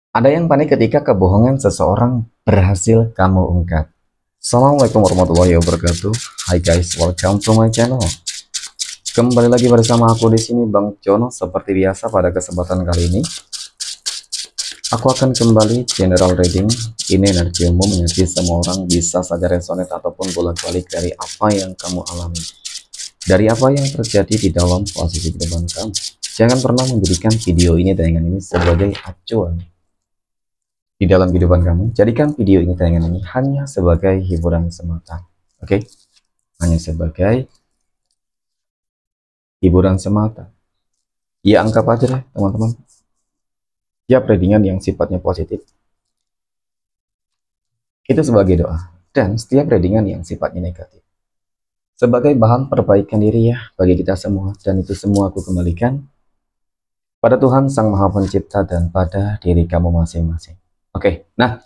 Ada yang panik ketika kebohongan seseorang berhasil kamu ungkap. Assalamualaikum warahmatullahi wabarakatuh. Hai guys, welcome to my channel. Kembali lagi bersama aku di sini Bang Jono. Seperti biasa pada kesempatan kali ini, aku akan kembali general reading. Ini energi umum, energi semua orang bisa saja resonate ataupun bolak-balik dari apa yang kamu alami, dari apa yang terjadi di dalam posisi kehidupan kamu. Jangan pernah menjadikan video ini, tayangan ini sebagai acuan di dalam kehidupan kamu. Jadikan video ini, tayangan ini hanya sebagai hiburan semata. Oke, hanya sebagai hiburan semata. Ya anggap aja deh teman-teman, ya readingan yang sifatnya positif itu sebagai doa, dan setiap readingan yang sifatnya negatif sebagai bahan perbaikan diri ya bagi kita semua. Dan itu semua aku kembalikan pada Tuhan Sang Maha Pencipta dan pada diri kamu masing-masing. Oke, nah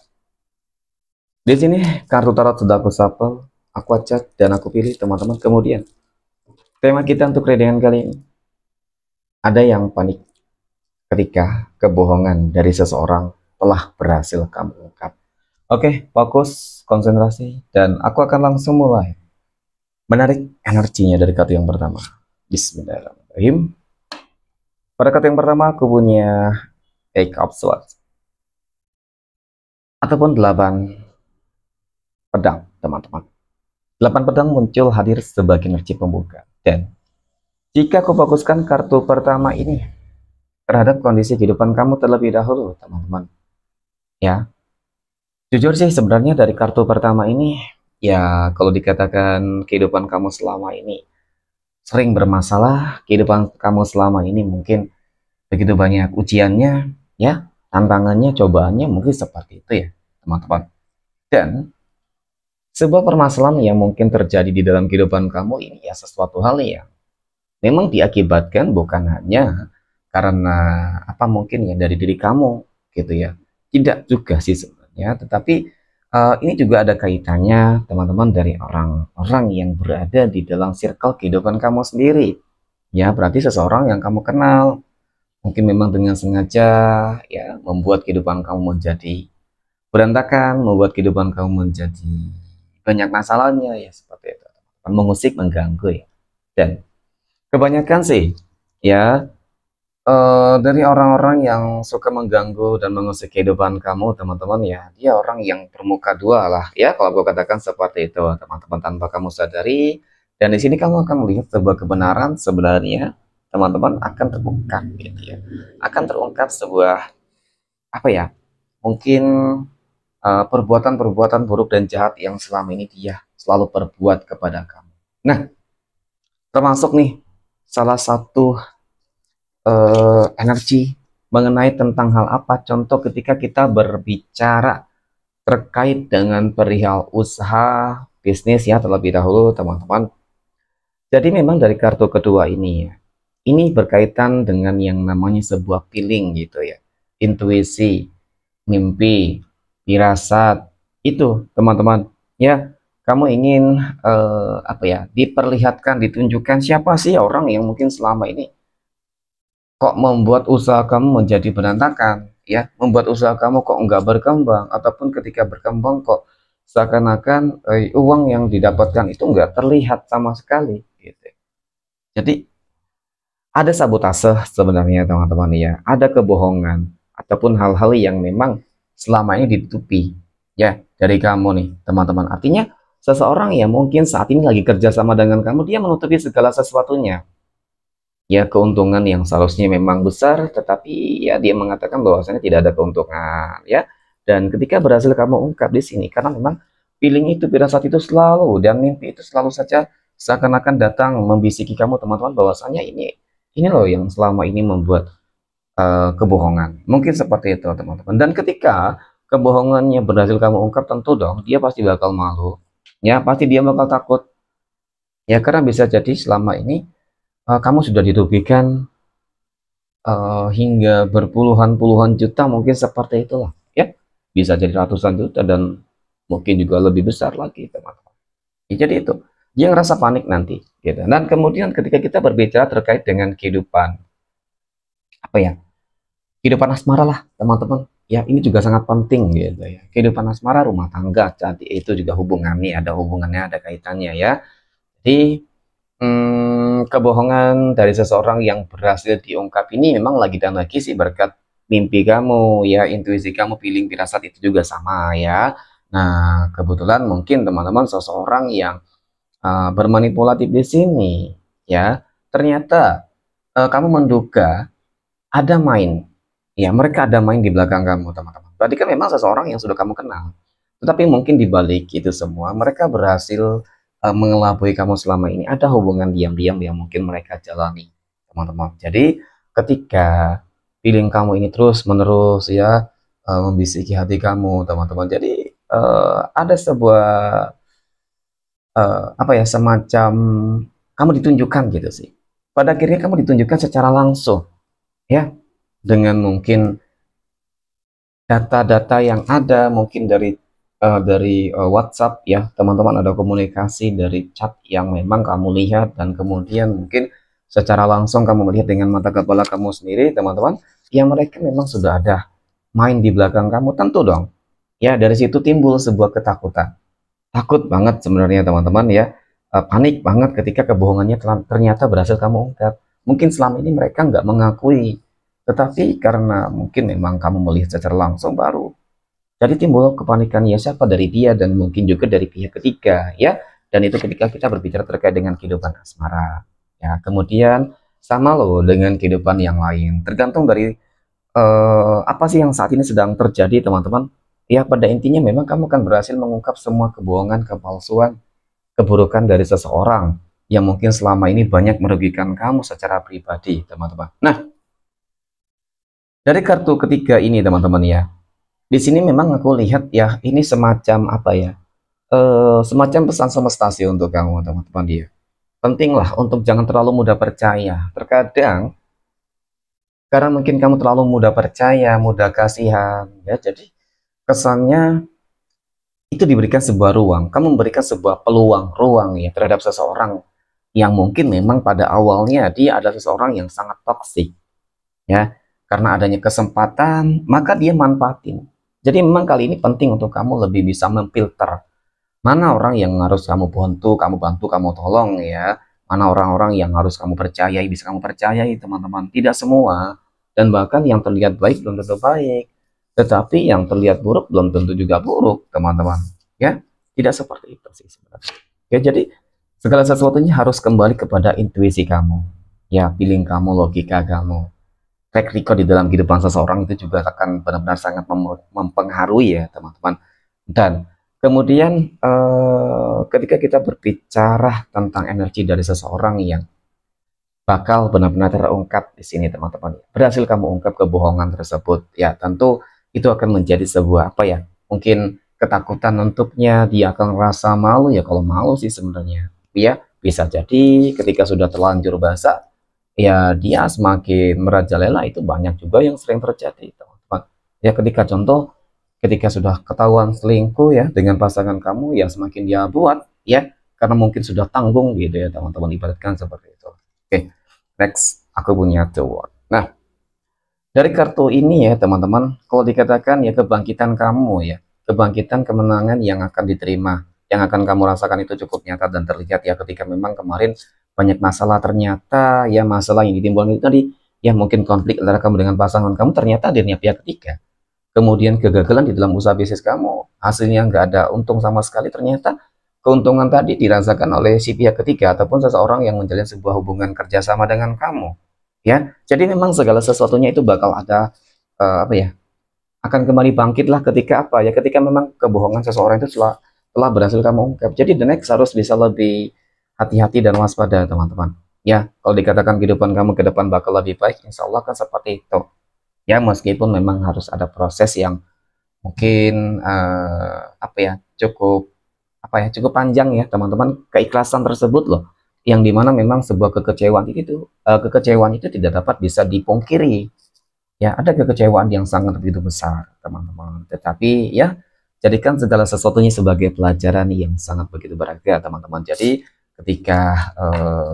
di sini kartu tarot sudah aku shuffle, aku acak dan aku pilih teman-teman. Kemudian tema kita untuk readingan kali ini, ada yang panik ketika kebohongan dari seseorang telah berhasil kamu ungkap. Oke, fokus, konsentrasi, dan aku akan langsung mulai menarik energinya dari kartu yang pertama. Bismillahirrahmanirrahim. Pada kartu yang pertama aku punya Eight of Swords ataupun 8 pedang, teman-teman. 8 pedang muncul hadir sebagai energi pembuka. Dan jika aku fokuskan kartu pertama ini terhadap kondisi kehidupan kamu terlebih dahulu, teman-teman, ya, jujur sih sebenarnya dari kartu pertama ini, ya kalau dikatakan kehidupan kamu selama ini sering bermasalah, kehidupan kamu selama ini mungkin begitu banyak ujiannya, ya, tantangannya, cobaannya, mungkin seperti itu ya, teman-teman. Dan sebuah permasalahan yang mungkin terjadi di dalam kehidupan kamu ini ya sesuatu hal yang memang diakibatkan bukan hanya karena apa mungkin ya dari diri kamu gitu ya. Tidak juga sih sebenarnya, tetapi ini juga ada kaitannya teman-teman dari orang-orang yang berada di dalam circle kehidupan kamu sendiri. Ya, berarti seseorang yang kamu kenal mungkin memang dengan sengaja ya membuat kehidupan kamu menjadi berantakan, membuat kehidupan kamu menjadi banyak masalahnya ya seperti itu. Mengusik, mengganggu ya. Dan kebanyakan sih ya dari orang-orang yang suka mengganggu dan mengusik kehidupan kamu, teman-teman ya, dia orang yang bermuka dua lah, ya kalau aku katakan seperti itu, teman-teman, tanpa kamu sadari. Dan di sini kamu akan melihat sebuah kebenaran sebenarnya, teman-teman, akan terungkap, gitu ya, akan terungkap sebuah apa ya, mungkin perbuatan-perbuatan buruk dan jahat yang selama ini dia selalu perbuat kepada kamu. Nah, termasuk nih salah satu energi mengenai tentang hal apa? Contoh ketika kita berbicara terkait dengan perihal usaha bisnis ya terlebih dahulu, teman-teman. Jadi memang dari kartu kedua ini ya, ini berkaitan dengan yang namanya sebuah feeling gitu ya, intuisi, mimpi, firasat itu, teman-teman. Ya, kamu ingin apa ya, diperlihatkan, ditunjukkan siapa sih orang yang mungkin selama ini kok membuat usaha kamu menjadi berantakan, ya, membuat usaha kamu kok enggak berkembang, ataupun ketika berkembang kok seakan-akan uang yang didapatkan itu enggak terlihat sama sekali gitu. Jadi ada sabotase sebenarnya teman-teman ya, ada kebohongan ataupun hal-hal yang memang selama ini ditutupi ya dari kamu nih teman-teman. Artinya seseorang yang mungkin saat ini lagi kerja sama dengan kamu, dia menutupi segala sesuatunya, ya keuntungan yang seharusnya memang besar, tetapi ya dia mengatakan bahwasanya tidak ada keuntungan ya. Dan ketika berhasil kamu ungkap di sini, karena memang feeling itu, firasat itu selalu, dan mimpi itu selalu saja seakan-akan datang membisiki kamu teman-teman bahwasanya ini loh yang selama ini membuat kebohongan. Mungkin seperti itu teman-teman. Dan ketika kebohongannya berhasil kamu ungkap, tentu dong dia pasti bakal malu, ya pasti dia bakal takut, ya karena bisa jadi selama ini kamu sudah dirugikan hingga berpuluhan-puluhan juta, mungkin seperti itulah ya, bisa jadi ratusan juta dan mungkin juga lebih besar lagi teman-teman ya. Jadi itu dia ngerasa panik nanti gitu. Dan kemudian ketika kita berbicara terkait dengan kehidupan apa ya, kehidupan asmara lah teman-teman. Ya ini juga sangat penting gitu ya. Kehidupan asmara rumah tangga jadi itu juga hubungannya, ada kaitannya ya. Jadi kebohongan dari seseorang yang berhasil diungkap ini memang lagi dan lagi sih berkat mimpi kamu ya, intuisi kamu, feeling, firasat itu juga sama ya. Nah, kebetulan mungkin teman-teman seseorang yang bermanipulatif di sini ya, ternyata kamu menduga ada main, ya mereka ada main di belakang kamu teman-teman. Berarti kan memang seseorang yang sudah kamu kenal, tetapi mungkin di balik itu semua mereka berhasil mengelabui kamu selama ini. Ada hubungan diam-diam yang mungkin mereka jalani teman-teman. Jadi ketika feeling kamu ini terus menerus ya membisiki hati kamu teman-teman, jadi ada sebuah apa ya, semacam kamu ditunjukkan gitu sih. Pada akhirnya kamu ditunjukkan secara langsung ya, dengan mungkin data-data yang ada mungkin dari WhatsApp ya teman-teman, ada komunikasi dari chat yang memang kamu lihat, dan kemudian mungkin secara langsung kamu melihat dengan mata kepala kamu sendiri teman-teman, yang mereka memang sudah ada main di belakang kamu. Tentu dong ya, dari situ timbul sebuah ketakutan, takut banget sebenarnya teman-teman ya. Panik banget ketika kebohongannya ternyata berhasil kamu ungkap. Mungkin selama ini mereka nggak mengakui, tetapi karena mungkin memang kamu melihat secara langsung baru jadi timbul kepanikan, ya siapa dari dia dan mungkin juga dari pihak ketiga ya. Dan itu ketika kita berbicara terkait dengan kehidupan asmara ya. Kemudian sama loh dengan kehidupan yang lain, tergantung dari apa sih yang saat ini sedang terjadi teman-teman ya. Pada intinya memang kamu akan berhasil mengungkap semua kebohongan, kepalsuan, keburukan dari seseorang yang mungkin selama ini banyak merugikan kamu secara pribadi teman-teman. Nah, dari kartu ketiga ini teman-teman ya, di sini memang aku lihat ya, ini semacam apa ya, semacam pesan semesta sih untuk kamu teman-teman dia. Pentinglah untuk jangan terlalu mudah percaya. Terkadang karena mungkin kamu terlalu mudah percaya, mudah kasihan ya, jadi kesannya itu diberikan sebuah ruang, kamu memberikan sebuah ruang ya terhadap seseorang yang mungkin memang pada awalnya dia adalah seseorang yang sangat toksik ya. Karena adanya kesempatan maka dia manfaatin. Jadi memang kali ini penting untuk kamu lebih bisa memfilter mana orang yang harus kamu bantu, kamu tolong ya. Mana orang-orang yang harus kamu percayai, bisa kamu percayai teman-teman. Tidak semua, dan bahkan yang terlihat baik belum tentu baik. Tetapi yang terlihat buruk belum tentu juga buruk teman-teman. Ya, tidak seperti itu sih sebenarnya. Ya, jadi segala sesuatunya harus kembali kepada intuisi kamu. Ya, feeling kamu, logika kamu. Track record di dalam kehidupan seseorang itu juga akan benar-benar sangat mempengaruhi ya teman-teman. Dan kemudian ketika kita berbicara tentang energi dari seseorang yang bakal benar-benar terungkap di sini teman-teman, berhasil kamu ungkap kebohongan tersebut ya, tentu itu akan menjadi sebuah apa ya, mungkin ketakutan untuknya, dia akan merasa malu ya. Kalau malu sih sebenarnya ya bisa jadi ketika sudah terlanjur basah ya dia semakin merajalela. Itu banyak juga yang sering terjadi teman-teman ya. Ketika sudah ketahuan selingkuh ya dengan pasangan kamu, ya semakin dia buat ya, karena mungkin sudah tanggung gitu ya teman-teman, ibaratkan seperti itu. Oke, next aku punya the word. Nah, dari kartu ini ya teman-teman, kalau dikatakan ya kebangkitan kamu ya, kebangkitan kemenangan yang akan diterima, yang akan kamu rasakan itu cukup nyata dan terlihat ya, ketika memang kemarin banyak masalah, ternyata ya masalah yang ditimbulkan itu tadi ya, mungkin konflik antara kamu dengan pasangan kamu, ternyata adanya pihak ketiga. Kemudian kegagalan di dalam usaha bisnis kamu, hasilnya nggak ada untung sama sekali, ternyata keuntungan tadi dirasakan oleh si pihak ketiga ataupun seseorang yang menjalin sebuah hubungan kerjasama dengan kamu ya. Jadi memang segala sesuatunya itu bakal ada apa ya, akan kembali bangkit lah ketika apa ya, ketika memang kebohongan seseorang itu telah berhasil kamu ungkap. Jadi the next harus bisa lebih hati-hati dan waspada teman-teman ya. Kalau dikatakan kehidupan kamu ke depan bakal lebih baik, insya Allah kan seperti itu ya, meskipun memang harus ada proses yang mungkin apa ya, cukup panjang ya teman-teman. Keikhlasan tersebut loh yang dimana memang sebuah kekecewaan itu tidak dapat bisa dipungkiri ya. Ada kekecewaan yang sangat begitu besar teman-teman, tetapi ya jadikan segala sesuatunya sebagai pelajaran yang sangat begitu berharga teman-teman. Jadi ketika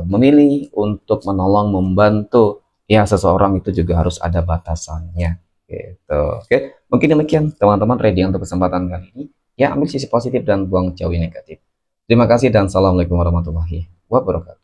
memilih untuk menolong, membantu ya seseorang, itu juga harus ada batasannya Gitu. Oke, mungkin demikian teman-teman reading untuk kesempatan kali ini. Ya, ambil sisi positif dan buang jauhi negatif. Terima kasih dan assalamualaikum warahmatullahi wabarakatuh.